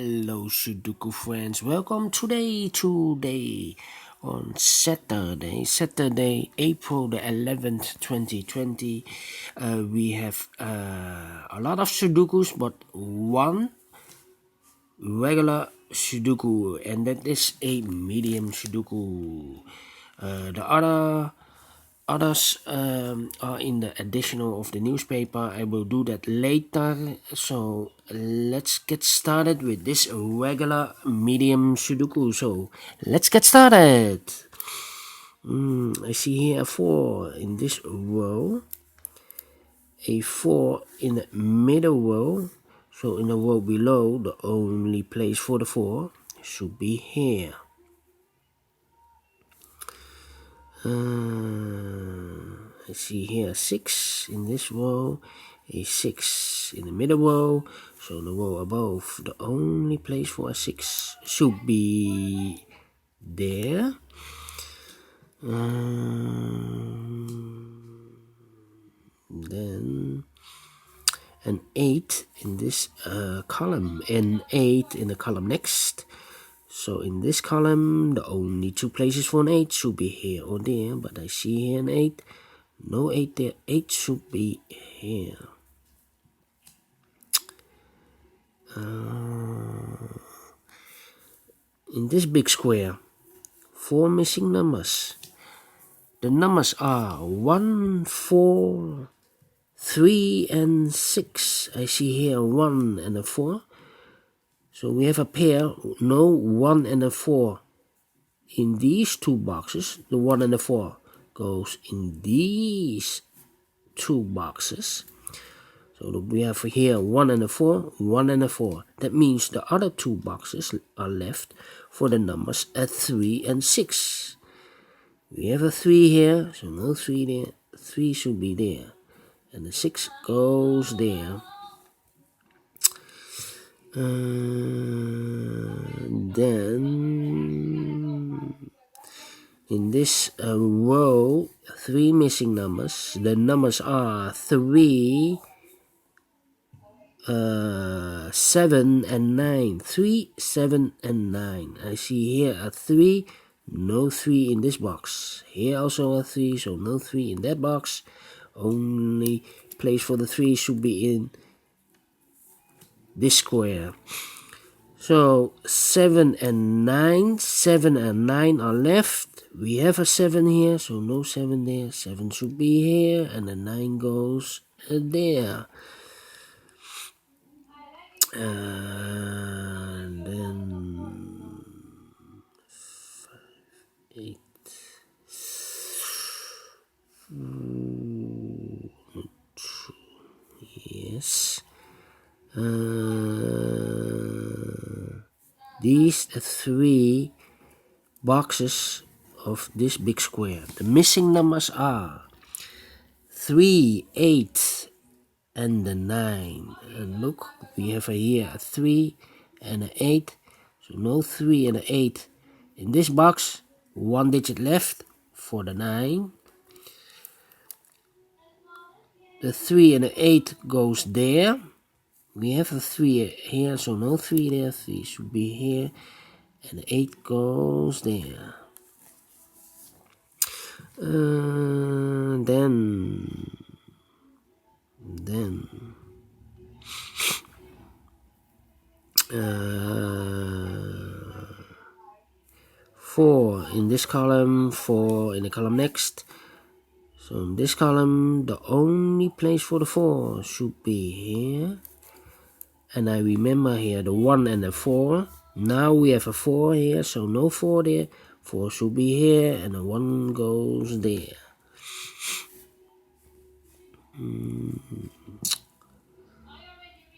Hello Sudoku friends, welcome today on Saturday April the 11th 2020. We have a lot of Sudokus, but one regular Sudoku, and that is a medium Sudoku. The others are in the additional of the newspaper. I will do that later. So let's get started with this regular medium Sudoku. So let's get started. I see here a 4 in this row, a 4 in the middle row. So in the row below, the only place for the 4 should be here. I see here a 6 in this row, a 6 in the middle row. So the row above, the only place for a 6 should be there. Then an 8 in this column, and 8 in the column next. So in this column, the only two places for an 8 should be here or there, but I see here an 8. No 8 there, 8 should be here. In this big square, 4 missing numbers. The numbers are 1, 4, 3, and 6. I see here a 1 and a 4. So we have a pair, no 1 and a 4. In these two boxes, the 1 and the 4 goes in these two boxes. So we have here 1 and a 4, 1 and a 4. That means the other two boxes are left for the numbers at 3 and 6. We have a 3 here, so no 3 there. 3 should be there. And the 6 goes there. Then in this row, 3 missing numbers. The numbers are 3, 7, and 9. 3, 7, and 9. I see here a 3, no 3 in this box. Here also a 3, so no 3 in that box. Only place for the 3 should be in this square. So 7 and 9, 7 and 9 are left. We have a 7 here, so no 7 there. 7 should be here, and the 9 goes there. And then 5, 8, 2, yes. These 3 boxes of this big square. The missing numbers are 3, 8, and the 9. And look, we have here a 3 and an 8. So no 3 and an 8 in this box. 1 digit left for the 9. The 3 and the 8 goes there. We have a 3 here, so no 3 there. 3 should be here. And the 8 goes there. Then 4 in this column, 4 in the column next. So in this column, the only place for the 4 should be here. And I remember here the 1 and the 4. Now we have a 4 here, so no 4 there. 4 should be here, and the 1 goes there.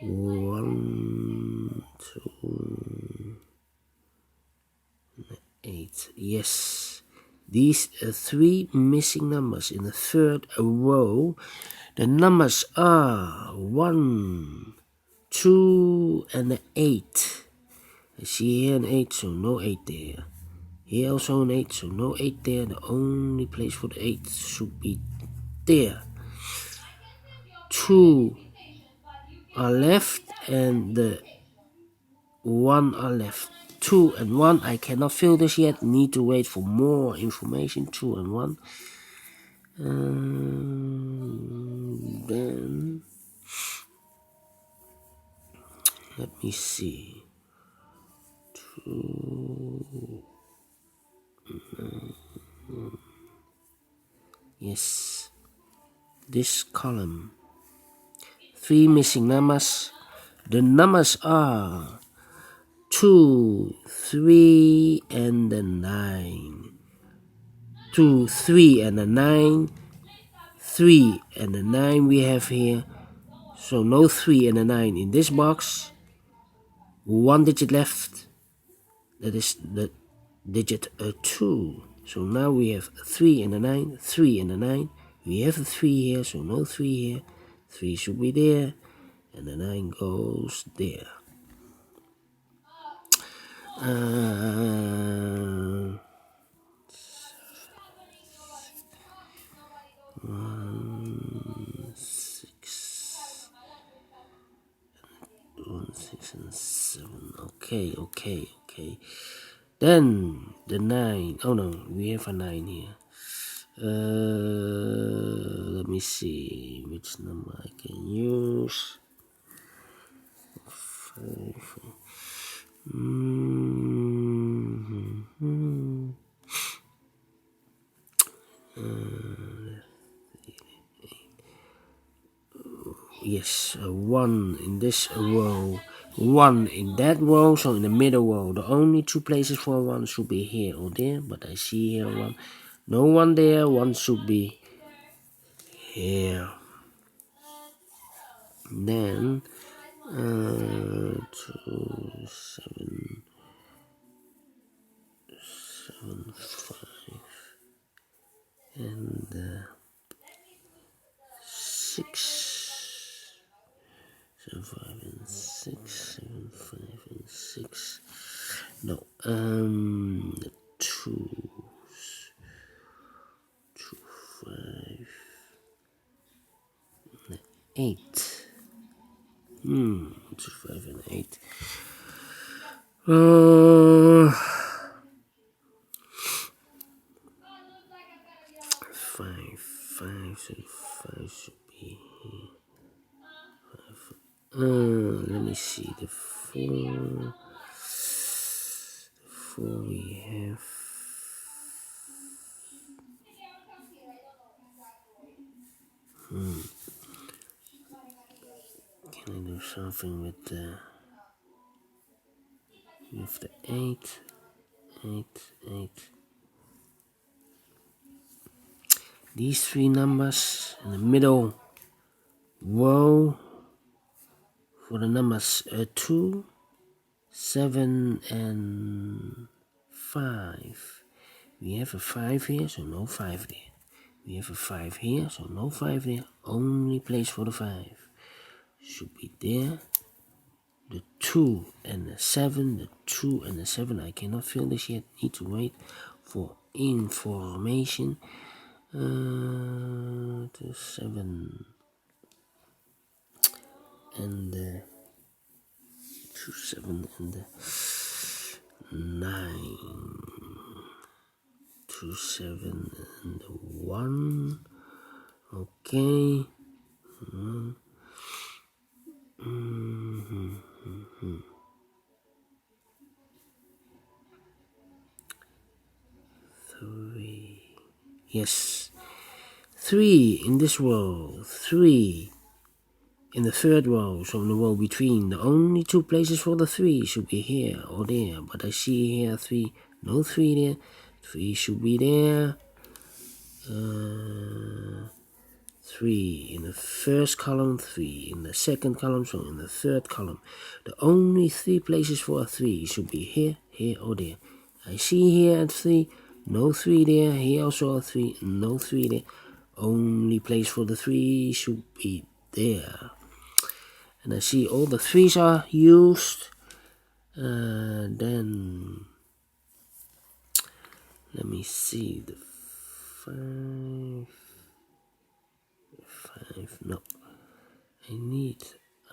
1, 2, 8. Yes. These 3 missing numbers in the third row. The numbers are 1, 2, and 8. I see here an 8, so no 8 there. Here also an 8, so no 8 there. The only place for the 8 should be there. 2 are left, and the 1 are left. 2 and 1. I cannot fill this yet. Need to wait for more information. 2 and 1. Then let me see. 2. Yes. This column. 3 missing numbers. The numbers are 2, 3, and the 9. 2, 3, and the 9. 3 and the 9 we have here. So no 3 and a 9 in this box. 1 digit left. That is the digit 2. So now we have 3 and a 9, 3 and a 9. We have a 3 here, so no 3 here. 3 should be there, and the 9 goes there. One, 6, 1, 6, and 7. Okay. Then the 9. Oh no, we have a 9 here. Let me see which number I can use. 5. Yes, 1 in this row, 1 in that row, so in the middle row. The only 2 places for 1 should be here or there, but I see here 1. No 1 there, 1 should be here. Then 2, 7, 7, 5, and 6. 7, 5, and 6. 7, 5, and 6. No, 2, 5, 8. 2, 5, and 8. 5, 5, so 5 should be here. 5. Let me see the 4. 4 we have. Can I do something with the 8? 8. These 3 numbers in the middle row for the numbers 2, 7, and 5. We have a 5 here, so no 5 there. We have a 5 here, so no 5 there. Only place for the 5 should be there. The 2 and the 7, the 2 and the 7. I cannot fill this yet. Need to wait for information. The 7 and the 2, 7 and the 9. 2, 7 and the 1. Okay. 3. Yes. 3 in this row. 3 in the third row. So in the row between. The only 2 places for the 3 should be here or there. But I see here 3. No 3 there. 3 should be there. 3 in the first column, 3 in the second column, so in the third column. The only 3 places for a 3 should be here, here, or there. I see here at 3, no 3 there. Here also a 3, no 3 there. Only place for the 3 should be there. And I see all the 3's are used. Then let me see the 5. No, I need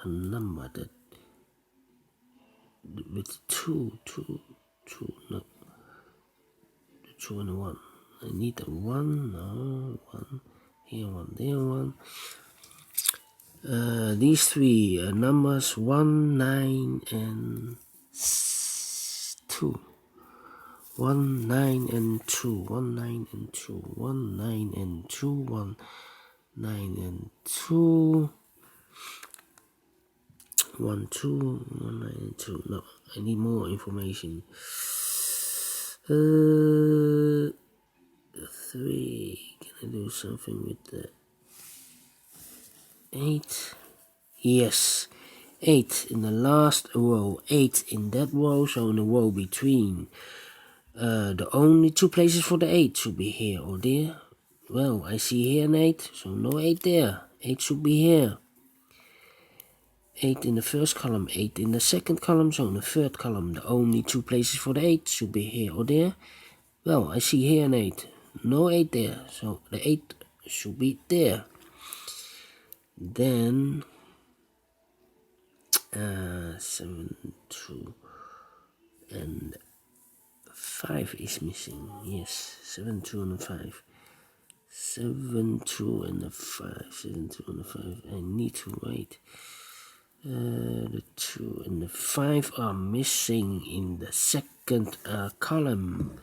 a number with two, not 2 and a 1. I need a 1, no, 1 here, 1 there, 1. These three numbers 1, 9, and 2. 1, 9, and 2. 1, 9, and 2. 1, 9, and 2. 1, 9, and 2. 1, 2. 1, 9, and 2. No, I need more information. 3. Can I do something with the 8? Yes. 8 in the last row. 8 in that row. So in the row between. The only two places for the 8 should be here or there. Well, I see here an 8, so no 8 there. 8 should be here. 8 in the first column, 8 in the second column, so in the third column, the only two places for the 8 should be here or there. Well, I see here an 8. No 8 there, so the 8 should be there. Then 7, 2, and 5 is missing. Yes, 7, 2, and 5. 7, 2, and the 5. 7, 2, and the 5. I need to write. The 2 and the 5 are missing in the second column.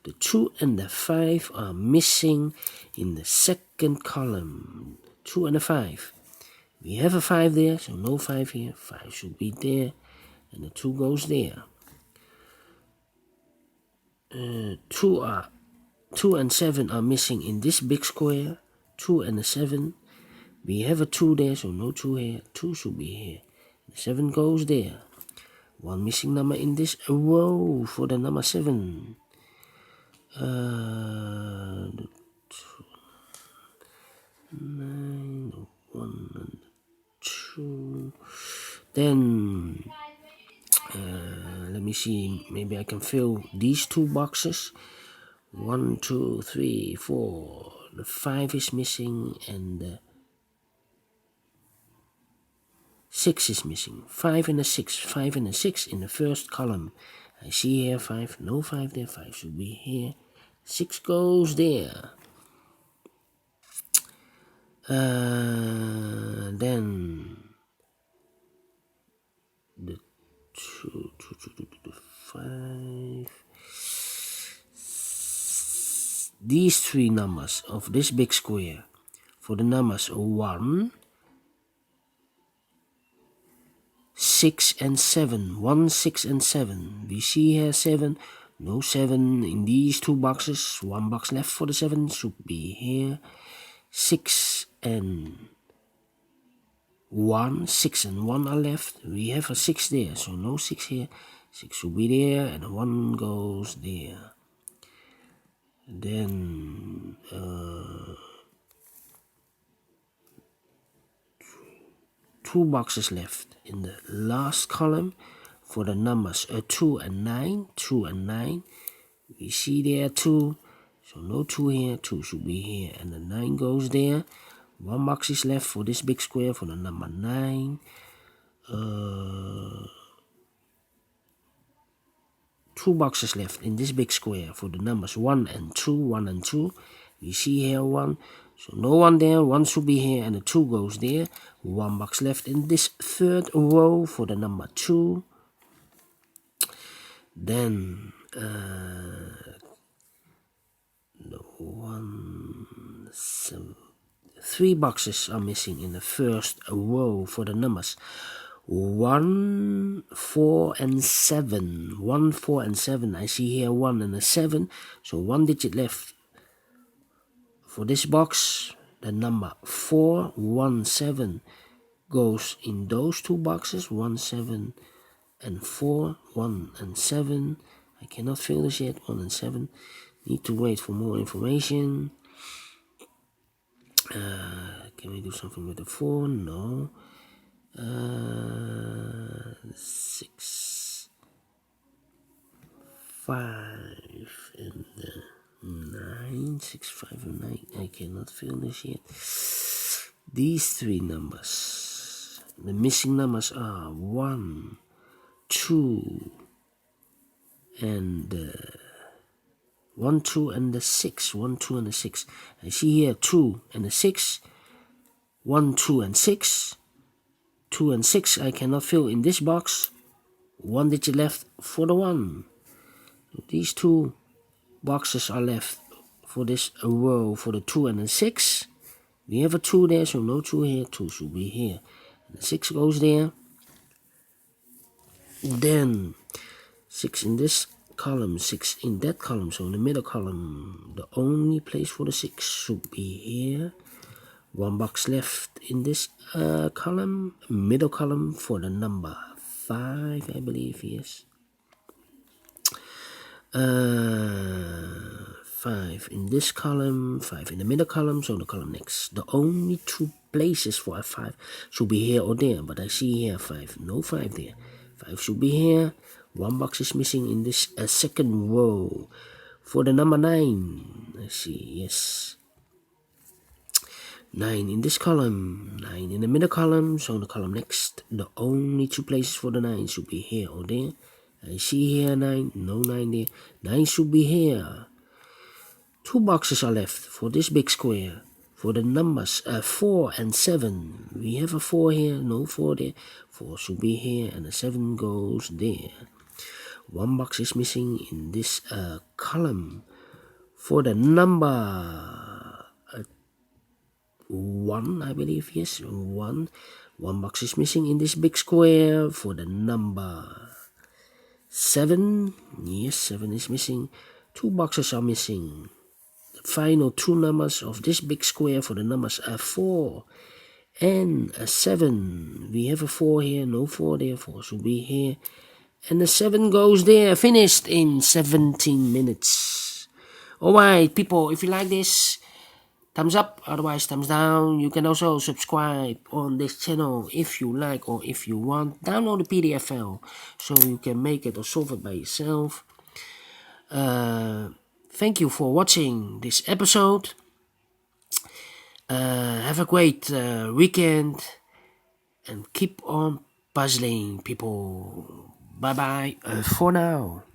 The 2 and the 5 are missing in the second column. 2 and a 5. We have a 5 there, so no 5 here. 5 should be there, and the 2 goes there. 2 and 7 are missing in this big square. 2 and a 7. We have a 2 there, so no 2 here. 2 should be here. The 7 goes there. One missing number in this row for the number 7. 9, 1, and 2. Then let me see. Maybe I can fill these 2 boxes. 1, 2, 3, 4. The 5 is missing and the 6 is missing. 5 and a 6. 5 and a 6 in the first column. I see here 5. No 5 there. 5 should be here. 6 goes there. Then the 2, 5. These 3 numbers of this big square for the numbers 1, 6, and 7. 1, 6, and 7. We see here 7. No 7 in these 2 boxes. 1 box left for the 7 should be here. 6 and 1. 6 and 1 are left. We have a 6 there, so no 6 here. 6 should be there, and 1 goes there. Then 2 boxes left in the last column for the numbers 2 and 9. 2 and 9. We see there 2, so no 2 here. 2 should be here, and the 9 goes there. 1 box is left for this big square for the number 9. 2 boxes left in this big square for the numbers 1 and 2. 1 and 2. We see here 1. So no 1 there. 1 should be here, and the 2 goes there. 1 box left in this third row for the number 2. Then the 1, 7. 3 boxes are missing in the first row for the numbers 1, 4, and 7. 1, 4, and 7. I see here 1 and a 7, so 1 digit left for this box. The number 4, 1, 7 goes in those 2 boxes. 1, 7, and 4. 1 and 7. I cannot fill this yet. 1 and 7. Need to wait for more information. Can we do something with the 4? No. 6, 5, and 9. 6, 5, and 9. I cannot fill this yet. These 3 numbers. The missing numbers are 1, 2 and 1, 2 and the 6. 1, 2 and the 6. I see here 2 and the 6. 1, 2 and 6. 2 and 6 I cannot fill in this box. 1 digit left for the 1. So these 2 boxes are left for this row for the 2 and the 6. We have a 2 there, so no 2 here. 2 should be here. And the 6 goes there. Then 6 in this column, 6 in that column. So in the middle column, the only place for the 6 should be here. 1 box left in this column, middle column for the number 5, I believe, yes. 5 in this column, 5 in the middle column, so the column next. The only 2 places for a 5 should be here or there, but I see here 5, no 5 there. 5 should be here. 1 box is missing in this second row for the number 9. I see, yes. 9 in this column, 9 in the middle column, so the column next. The only 2 places for the 9 should be here or there. I see here 9, no 9 there. 9 should be here. 2 boxes are left for this big square for the numbers 4 and 7. We have a 4 here, no 4 there. 4 should be here and the 7 goes there. 1 box is missing in this column for the number 1, I believe, yes, 1. 1 box is missing in this big square for the number 7. Yes, 7 is missing. 2 boxes are missing. The final 2 numbers of this big square for the numbers 4 and 7. We have a 4 here, no 4 there. 4 should be here. And the 7 goes there. Finished in 17 minutes. Alright, people, if you like this, thumbs up, otherwise thumbs down. You can also subscribe on this channel if you like or if you want. Download the PDF file so you can make it or solve it by yourself. Thank you for watching this episode. Have a great weekend and keep on puzzling, people. Bye bye for now.